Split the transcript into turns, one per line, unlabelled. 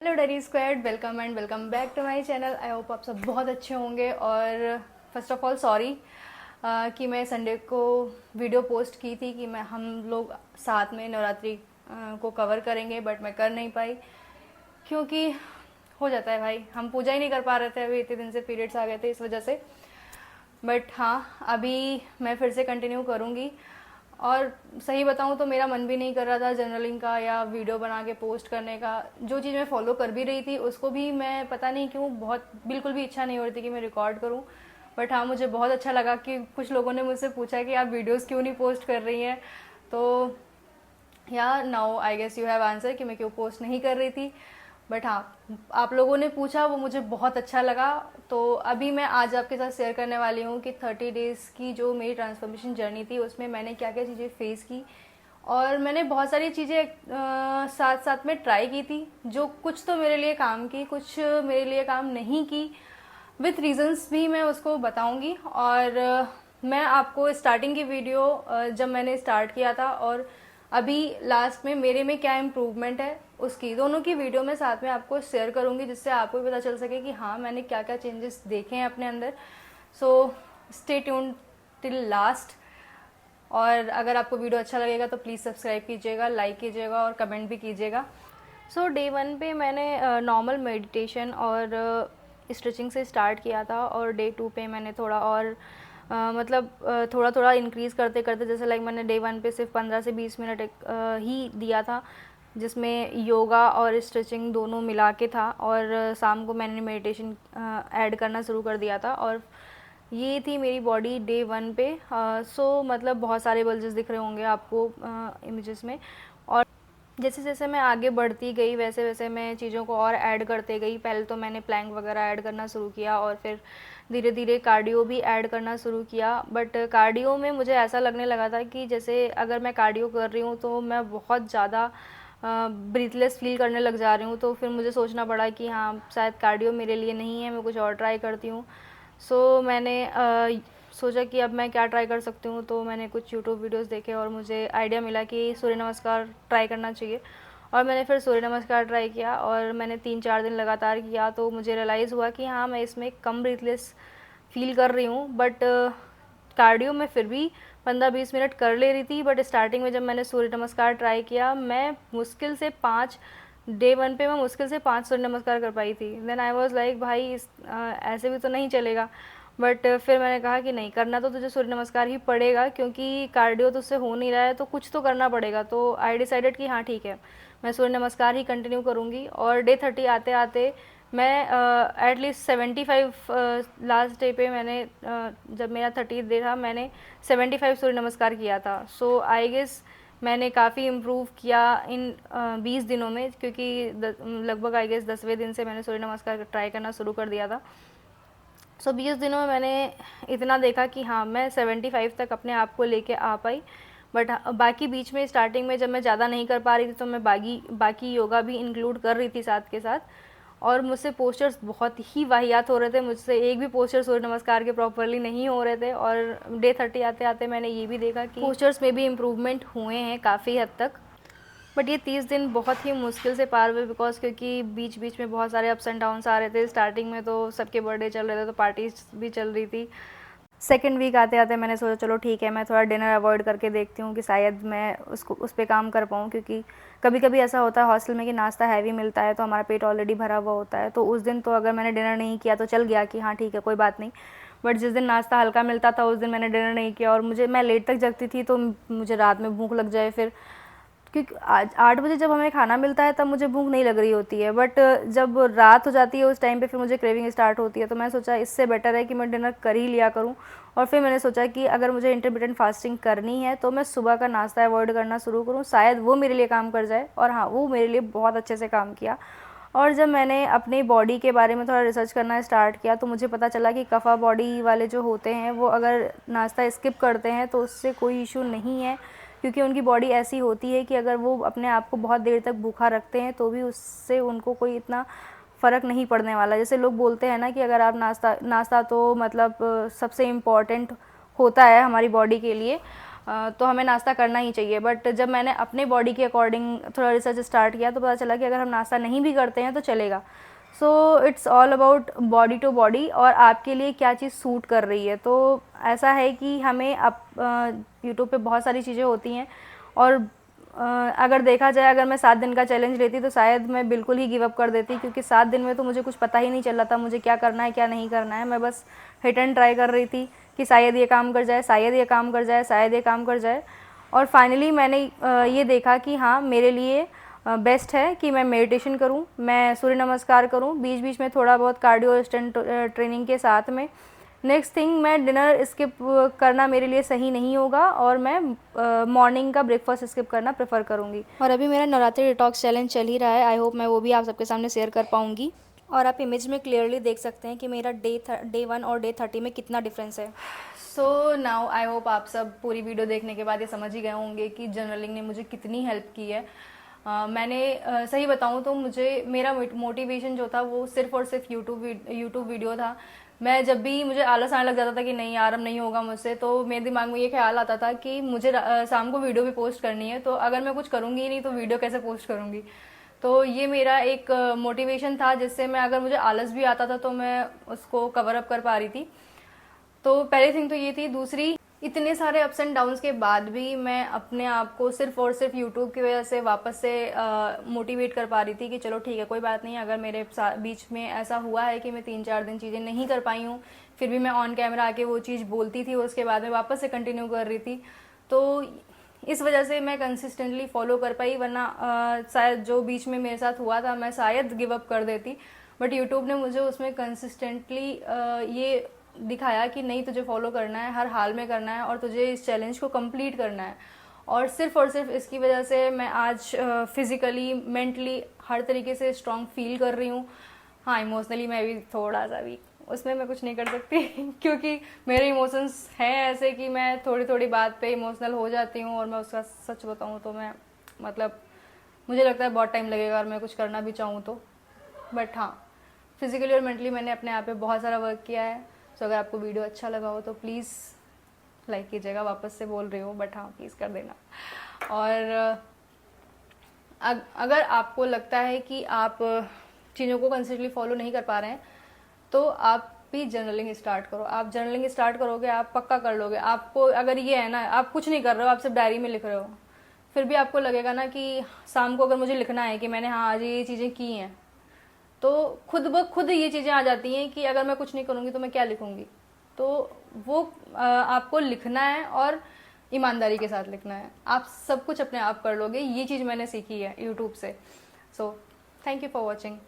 Hello dairy squad, welcome and welcome back to my channel. I hope आप सब बहुत अच्छे होंगे। और फर्स्ट ऑफ ऑल सॉरी कि मैं संडे को वीडियो पोस्ट की थी कि हम लोग साथ में नवरात्रि को कवर करेंगे, बट मैं कर नहीं पाई क्योंकि हो जाता है भाई, हम पूजा ही नहीं कर पा रहे थे। अभी इतने दिन से पीरियड्स आ गए थे इस वजह से। बट हाँ, अभी मैं फिर से कंटिन्यू करूँगी। और सही बताऊँ तो मेरा मन भी नहीं कर रहा था जर्नलिंग का या वीडियो बना के पोस्ट करने का। जो चीज़ मैं फॉलो कर भी रही थी उसको भी मैं पता नहीं क्यों बहुत बिल्कुल भी इच्छा नहीं हो रही थी कि मैं रिकॉर्ड करूँ। बट हाँ, मुझे बहुत अच्छा लगा कि कुछ लोगों ने मुझसे पूछा कि आप वीडियोस क्यों नहीं पोस्ट कर रही हैं। तो yeah now I guess you have answer कि मैं क्यों पोस्ट नहीं कर रही थी। बट हाँ, आप लोगों ने पूछा, वो मुझे बहुत अच्छा लगा। तो अभी मैं आज आपके साथ शेयर करने वाली हूँ कि 30 डेज़ की जो मेरी ट्रांसफॉर्मेशन जर्नी थी उसमें मैंने क्या क्या चीज़ें फेस की। और मैंने बहुत सारी चीज़ें साथ साथ में ट्राई की थी, जो कुछ तो मेरे लिए काम की, कुछ मेरे लिए काम नहीं की। विथ रीजंस भी मैं उसको बताऊंगी। और मैं आपको स्टार्टिंग की वीडियो जब मैंने स्टार्ट किया था और अभी लास्ट में मेरे में क्या इम्प्रूवमेंट है उसकी दोनों की वीडियो में साथ में आपको शेयर करूंगी, जिससे आपको भी पता चल सके कि हाँ, मैंने क्या क्या चेंजेस देखे हैं अपने अंदर। So stay tuned till last. और अगर आपको वीडियो अच्छा लगेगा तो प्लीज़ सब्सक्राइब कीजिएगा, लाइक कीजिएगा और कमेंट भी कीजिएगा। सो डे 1 पे मैंने नॉर्मल मेडिटेशन और स्ट्रेचिंग से स्टार्ट किया था। और डे 2 पे मैंने थोड़ा और मतलब थोड़ा थोड़ा इंक्रीज़ करते करते, जैसे लाइक मैंने डे 1 पे सिर्फ 15 से 20 मिनट ही दिया था, जिसमें योगा और स्ट्रेचिंग दोनों मिला के था। और शाम को मैंने मेडिटेशन ऐड करना शुरू कर दिया था। और ये थी मेरी बॉडी डे 1 पे। सो मतलब बहुत सारे बल्जेस दिख रहे होंगे आपको इमेजेस में। और जैसे जैसे मैं आगे बढ़ती गई वैसे वैसे मैं चीज़ों को और ऐड करते गई। पहले तो मैंने प्लैंक वगैरह ऐड करना शुरू किया और फिर धीरे धीरे कार्डियो भी ऐड करना शुरू किया। बट कार्डियो में मुझे ऐसा लगने लगा था कि जैसे अगर मैं कार्डियो कर रही हूँ तो मैं बहुत ज़्यादा ब्रीथलेस फील करने लग जा रही हूँ। तो फिर मुझे सोचना पड़ा कि हाँ, शायद कार्डियो मेरे लिए नहीं है, मैं कुछ और ट्राई करती हूँ। सो मैंने सोचा कि अब मैं क्या ट्राई कर सकती हूँ। तो मैंने कुछ यूट्यूब वीडियोस देखे और मुझे आइडिया मिला कि सूर्य नमस्कार ट्राई करना चाहिए। और मैंने फिर सूर्य नमस्कार ट्राई किया और मैंने 3-4 दिन लगातार किया। तो मुझे रियलाइज़ हुआ कि हाँ, मैं इसमें कम ब्रीथलेस फील कर रही हूँ। बट कार्डियो में फिर भी 15-20 मिनट कर ले रही थी। बट स्टार्टिंग में जब मैंने सूर्य नमस्कार ट्राई किया, मैं मुश्किल से 5 डे 1 पे मैं मुश्किल से 5 सूर्य नमस्कार कर पाई थी। देन आई वाज लाइक भाई ऐसे भी तो नहीं चलेगा। बट फिर मैंने कहा कि नहीं, करना तो तुझे सूर्य नमस्कार ही पड़ेगा, क्योंकि कार्डियो तुझसे हो नहीं रहा है तो कुछ तो करना पड़ेगा। तो आई डिसाइडेड कि हाँ ठीक है, मैं सूर्य नमस्कार ही कंटिन्यू करूँगी। और डे 30 आते आते मैं एटलीस्ट 75 लास्ट डे पे मैंने जब मेरा 30 डे था मैंने 75 सूर्य नमस्कार किया था। सो आई गेस मैंने काफ़ी इम्प्रूव किया इन 20 दिनों में, क्योंकि लगभग आई गेस 10वें दिन से मैंने सूर्य नमस्कार ट्राई करना शुरू कर दिया था। सो 20 दिनों में मैंने इतना देखा कि हाँ, मैं 75 तक अपने आप को लेके आ पाई। बट बाकी बीच में स्टार्टिंग में जब मैं ज़्यादा नहीं कर पा रही थी तो मैं बाकी योगा भी इंक्लूड कर रही थी साथ के साथ। और मुझसे पोस्चर्स बहुत ही वाहियात हो रहे थे, मुझसे एक भी पोस्चर सूर्य नमस्कार के प्रॉपरली नहीं हो रहे थे। और डे 30 आते आते मैंने ये भी देखा कि पोस्चर्स में भी इम्प्रूवमेंट हुए हैं काफ़ी हद तक। बट ये 30 दिन बहुत ही मुश्किल से पार हुए, बिकॉज क्योंकि बीच बीच में बहुत सारे अप्स एंड डाउन्स आ रहे थे। स्टार्टिंग में तो सबके बर्थडे चल रहे थे तो पार्टीज भी चल रही थी। सेकेंड वीक आते आते मैंने सोचा चलो ठीक है, मैं थोड़ा डिनर अवॉइड करके देखती हूँ कि शायद मैं उस पर काम कर पाऊँ। क्योंकि कभी कभी ऐसा होता है हॉस्टल में कि नाश्ता हैवी मिलता है तो हमारा पेट ऑलरेडी भरा हुआ होता है। तो उस दिन तो अगर मैंने डिनर नहीं किया तो चल गया कि हाँ ठीक है, कोई बात नहीं। बट जिस दिन नाश्ता हल्का मिलता था उस दिन मैंने डिनर नहीं किया और मैं लेट तक जगती थी तो मुझे रात में भूख लग जाए फिर। क्योंकि आज 8 बजे जब हमें खाना मिलता है तब मुझे भूख नहीं लग रही होती है। बट जब रात हो जाती है उस टाइम पे फिर मुझे क्रेविंग स्टार्ट होती है। तो मैं सोचा इससे बेटर है कि मैं डिनर कर ही लिया करूं। और फिर मैंने सोचा कि अगर मुझे इंटरमिटेंट फास्टिंग करनी है तो मैं सुबह का नाश्ता अवॉइड करना शुरू करूं, शायद वो मेरे लिए काम कर जाए। और हाँ, वो मेरे लिए बहुत अच्छे से काम किया। और जब मैंने अपनी बॉडी के बारे में थोड़ा रिसर्च करना स्टार्ट किया तो मुझे पता चला कि कफ़ा बॉडी वाले जो होते हैं वो अगर नाश्ता स्किप करते हैं तो उससे कोई इशू नहीं है। क्योंकि उनकी बॉडी ऐसी होती है कि अगर वो अपने आप को बहुत देर तक भूखा रखते हैं तो भी उससे उनको कोई इतना फ़र्क नहीं पड़ने वाला। जैसे लोग बोलते हैं ना कि अगर आप नाश्ता तो मतलब सबसे इम्पॉर्टेंट होता है हमारी बॉडी के लिए। तो हमें नाश्ता करना ही चाहिए। बट जब मैंने अपने बॉडी के अकॉर्डिंग थोड़ा रिसर्च स्टार्ट किया तो पता चला कि अगर हम नाश्ता नहीं भी करते हैं तो चलेगा। So it's all about body to body और आपके लिए क्या चीज़ सूट कर रही है। तो ऐसा है कि हमें यूट्यूब पे बहुत सारी चीज़ें होती हैं और अगर देखा जाए, अगर मैं 7 दिन का चैलेंज लेती तो शायद मैं बिल्कुल ही गिव अप कर देती, क्योंकि 7 दिन में तो मुझे कुछ पता ही नहीं चल रहा था मुझे क्या करना है क्या नहीं करना है। मैं बस हिट एंड ट्राई कर रही थी कि शायद ये काम कर जाए, शायद ये काम कर जाए, शायद ये काम कर जाए। और फाइनली मैंने ये देखा कि हाँ, मेरे लिए बेस्ट है कि मैं मेडिटेशन करूं, मैं सूर्य नमस्कार करूं, बीच बीच में थोड़ा बहुत कार्डियो स्ट्रेंथ ट्रेनिंग के साथ में। नेक्स्ट थिंग, मैं डिनर स्किप करना मेरे लिए सही नहीं होगा और मैं मॉर्निंग का ब्रेकफास्ट स्किप करना प्रेफर करूंगी। और अभी मेरा नवरात्रि डिटॉक्स चैलेंज चल ही रहा है। आई होप मैं वो भी आप सबके सामने शेयर कर पाऊँगी। और आप इमेज में क्लियरली देख सकते हैं कि मेरा डे 1 और डे 30 में कितना डिफरेंस है। सो नाउ आई होप आप सब पूरी वीडियो देखने के बाद ये समझ ही गए होंगे कि जर्नलिंग ने मुझे कितनी हेल्प की है। मैंने सही बताऊं तो मुझे मेरा मोटिवेशन जो था वो सिर्फ और सिर्फ यूट्यूब वीडियो था। मैं जब भी मुझे आलस आने लग जाता था कि नहीं यार अब नहीं होगा मुझसे, तो मेरे दिमाग में ये ख्याल आता था कि मुझे शाम को वीडियो भी पोस्ट करनी है, तो अगर मैं कुछ करूँगी ही नहीं तो वीडियो कैसे पोस्ट करूँगी। तो ये मेरा एक मोटिवेशन था जिससे मैं, अगर मुझे आलस भी आता था तो मैं उसको कवर अप कर पा रही थी। तो पहली थिंग तो ये थी। दूसरी, इतने सारे अप्स एंड डाउन्स के बाद भी मैं अपने आप को सिर्फ और सिर्फ यूट्यूब की वजह से वापस से मोटिवेट कर पा रही थी कि चलो ठीक है, कोई बात नहीं, अगर मेरे बीच में ऐसा हुआ है कि मैं 3-4 दिन चीज़ें नहीं कर पाई हूँ, फिर भी मैं ऑन कैमरा आके वो चीज़ बोलती थी, उसके बाद में वापस से कंटिन्यू कर रही थी। तो इस वजह से मैं कंसिस्टेंटली फॉलो कर पाई, वरना शायद जो बीच में मेरे साथ हुआ था मैं शायद गिव अप कर देती। बट यूट्यूब ने मुझे उसमें कंसिस्टेंटली ये दिखाया कि नहीं, तुझे फॉलो करना है, हर हाल में करना है और तुझे इस चैलेंज को कंप्लीट करना है। और सिर्फ इसकी वजह से मैं आज फिजिकली, मेंटली हर तरीके से स्ट्रांग फील कर रही हूँ। हाँ, इमोशनली मैं भी थोड़ा सा वीक, उसमें मैं कुछ नहीं कर सकती क्योंकि मेरे इमोशंस हैं ऐसे कि मैं थोड़ी थोड़ी बात पे इमोशनल हो जाती हूँ। और मैं उसका सच बताऊँ तो मैं, मतलब मुझे लगता है बहुत टाइम लगेगा और मैं कुछ करना भी चाहूँ तो। बट हाँ, फिजिकली और मेंटली मैंने अपने आप पे बहुत सारा वर्क किया है। तो अगर आपको वीडियो अच्छा लगा हो तो प्लीज़ लाइक कीजिएगा, वापस से बोल रही हूँ बट हाँ प्लीज़ कर देना। और अगर आपको लगता है कि आप चीज़ों को कंसिस्टेंटली फॉलो नहीं कर पा रहे हैं तो आप भी जर्नलिंग स्टार्ट करो। आप जर्नलिंग स्टार्ट करोगे, आप पक्का कर लोगे। आपको अगर ये है ना, आप कुछ नहीं कर रहे हो, आप सिर्फ डायरी में लिख रहे हो, फिर भी आपको लगेगा ना कि शाम को अगर मुझे लिखना है कि मैंने हाँ आज ये चीज़ें की हैं, तो खुद ब खुद ये चीज़ें आ जाती हैं कि अगर मैं कुछ नहीं करूँगी तो मैं क्या लिखूँगी। तो वो आपको लिखना है और ईमानदारी के साथ लिखना है। आप सब कुछ अपने आप कर लोगे। ये चीज़ मैंने सीखी है यूट्यूब से। So thank you for watching.